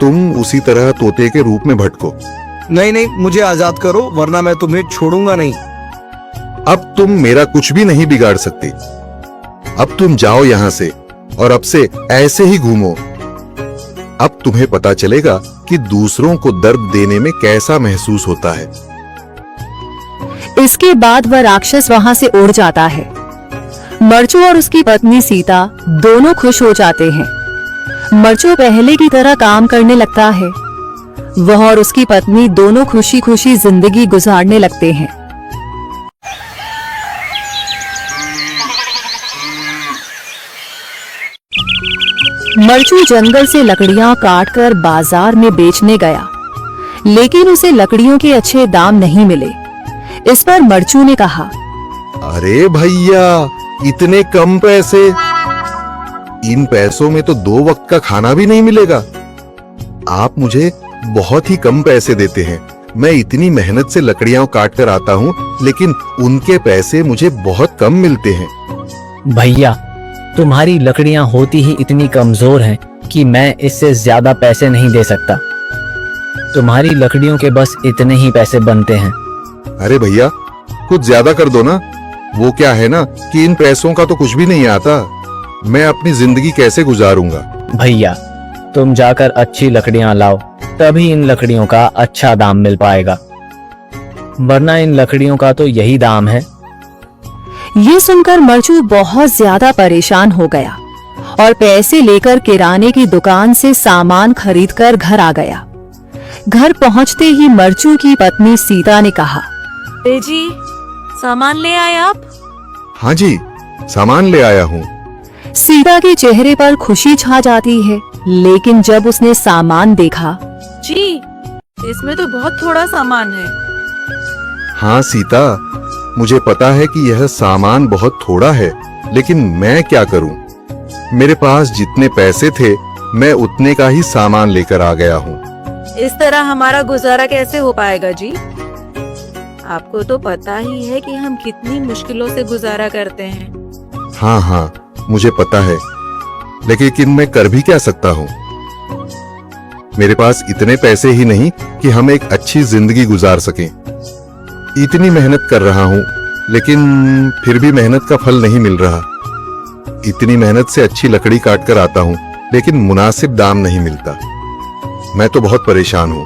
तुम उसी तरह तोते के रूप में भटको। नहीं नहीं, मुझे आजाद करो वरना मैं तुम्हें छोड़ूंगा नहीं। अब तुम मेरा कुछ भी नहीं बिगाड़ सकते। अब तुम जाओ यहां से और अब से ऐसे ही घूमो। अब तुम्हें पता चलेगा कि दूसरों को दर्द देने में कैसा महसूस होता है। इसके बाद वह राक्षस वहां से उड़ जाता है। मरचू और उसकी पत्नी सीता दोनों खुश हो जाते हैं। मरचू पहले की तरह काम करने लगता है। वह और उसकी पत्नी दोनों खुशी खुशी जिंदगी गुजारने लगते हैं। मरचू जंगल से लकड़ियां काटकर बाजार में बेचने गया, लेकिन उसे लकड़ियों के अच्छे दाम नहीं मिले। इस पर मरचू ने कहा, अरे भैया, इतने कम पैसे? इन पैसों में तो 2 वक्त का खाना भी नहीं मिलेगा। आप मुझे बहुत ही कम पैसे देते हैं। मैं इतनी मेहनत से लकड़ियां काट कर आता हूँ, लेकिन उनके पैसे मुझे बहुत कम मिलते हैं। भैया, तुम्हारी लकड़ियां होती ही इतनी कमजोर हैं कि मैं इससे ज्यादा पैसे नहीं दे सकता। तुम्हारी लकड़ियों के बस इतने ही पैसे बनते हैं। अरे भैया, कुछ ज्यादा कर दो ना। वो क्या है ना कि इन पैसों का तो कुछ भी नहीं आता। मैं अपनी जिंदगी कैसे गुजारूंगा? भैया, तुम जाकर अच्छी लकड़ियां लाओ, तभी इन लकड़ियों का अच्छा दाम मिल पाएगा, वरना इन लकड़ियों का तो यही दाम है। ये सुनकर मरचू बहुत ज्यादा परेशान हो गया और पैसे लेकर किराने की दुकान से सामान खरीदकर घर आ गया। घर पहुंचते ही मरचू की पत्नी सीता ने कहा, अरे जी, सामान ले आए आप? हाँ जी, सामान ले आया हूँ। सीता के चेहरे पर खुशी छा जाती है, लेकिन जब उसने सामान देखा, जी, इसमें तो बहुत थोड़ा सामान है। हाँ सीता, मुझे पता है कि यह सामान बहुत थोड़ा है, लेकिन मैं क्या करूं? मेरे पास जितने पैसे थे, मैं उतने का ही सामान लेकर आ गया हूँ। इस तरह हमारा गुजारा कैसे हो पाएगा जी? आपको तो पता ही है कि हम कितनी मुश्किलों से गुजारा करते हैं। हाँ हाँ, मुझे पता है, लेकिन मैं कर भी क्या सकता हूँ? मेरे पास इतने पैसे ही नहीं कि हम एक अच्छी जिंदगी गुजार सकें। इतनी मेहनत कर रहा हूँ, लेकिन फिर भी मेहनत का फल नहीं मिल रहा। इतनी मेहनत से अच्छी लकड़ी काट कर आता हूँ, लेकिन मुनासिब दाम नहीं मिलता। मैं तो बहुत परेशान हूँ।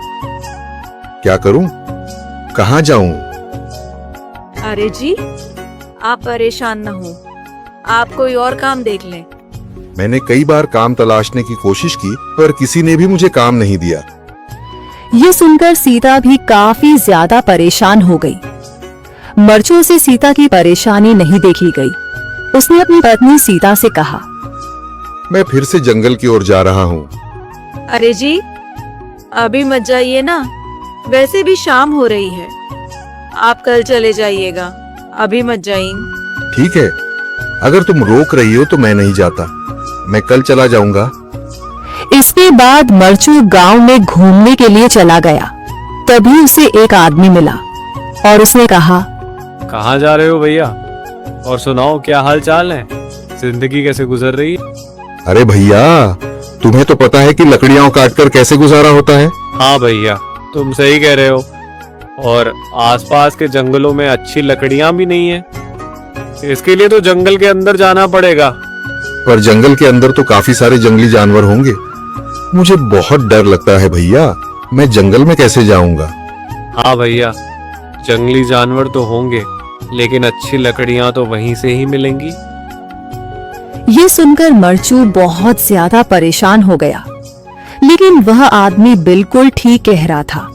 क्या करूँ? कहाँ जाऊँ? अरे जी, आप परेशान न हो, आप कोई और काम देख लें। मैंने कई बार काम तलाशने की कोशिश की, पर किसी ने भी मुझे काम नहीं दिया। ये सुनकर सीता भी काफी ज्यादा परेशान हो गई। मरचू से सीता की परेशानी नहीं देखी गई। उसने अपनी पत्नी सीता से कहा, मैं फिर से जंगल की ओर जा रहा हूँ। अरे जी, अभी मत जाइए ना, वैसे भी शाम हो रही है। आप कल चले जाइएगा, अभी मत जाइए। ठीक है, अगर तुम रोक रही हो तो मैं नहीं जाता। मैं कल चला जाऊंगा। इसके बाद मरचू गांव में घूमने के लिए चला गया। तभी उसे एक आदमी मिला और उसने कहा, कहाँ जा रहे हो भैया? और सुनाओ, क्या हाल चाल है? जिंदगी कैसे गुजर रही है? अरे भैया, तुम्हें तो पता है कि लकड़ियां काटकर कैसे गुजारा होता है। हाँ भैया, तुम सही कह रहे हो। और आसपास के जंगलों में अच्छी लकड़ियां भी नहीं है। इसके लिए तो जंगल के अंदर जाना पड़ेगा। पर जंगल के अंदर तो काफी सारे जंगली जानवर होंगे। मुझे बहुत डर लगता है भैया, मैं जंगल में कैसे जाऊंगा? हाँ भैया, जंगली जानवर तो होंगे, लेकिन अच्छी लकड़ियां तो वहीं से ही मिलेंगी। ये सुनकर मरचू बहुत ज्यादा परेशान हो गया, लेकिन वह आदमी बिल्कुल ठीक कह रहा था।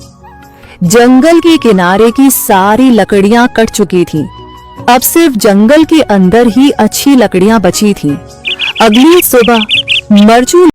जंगल के किनारे की सारी लकड़ियां कट चुकी थीं। अब सिर्फ जंगल के अंदर ही अच्छी लकड़ियां बची थीं। अगली सुबह मरचू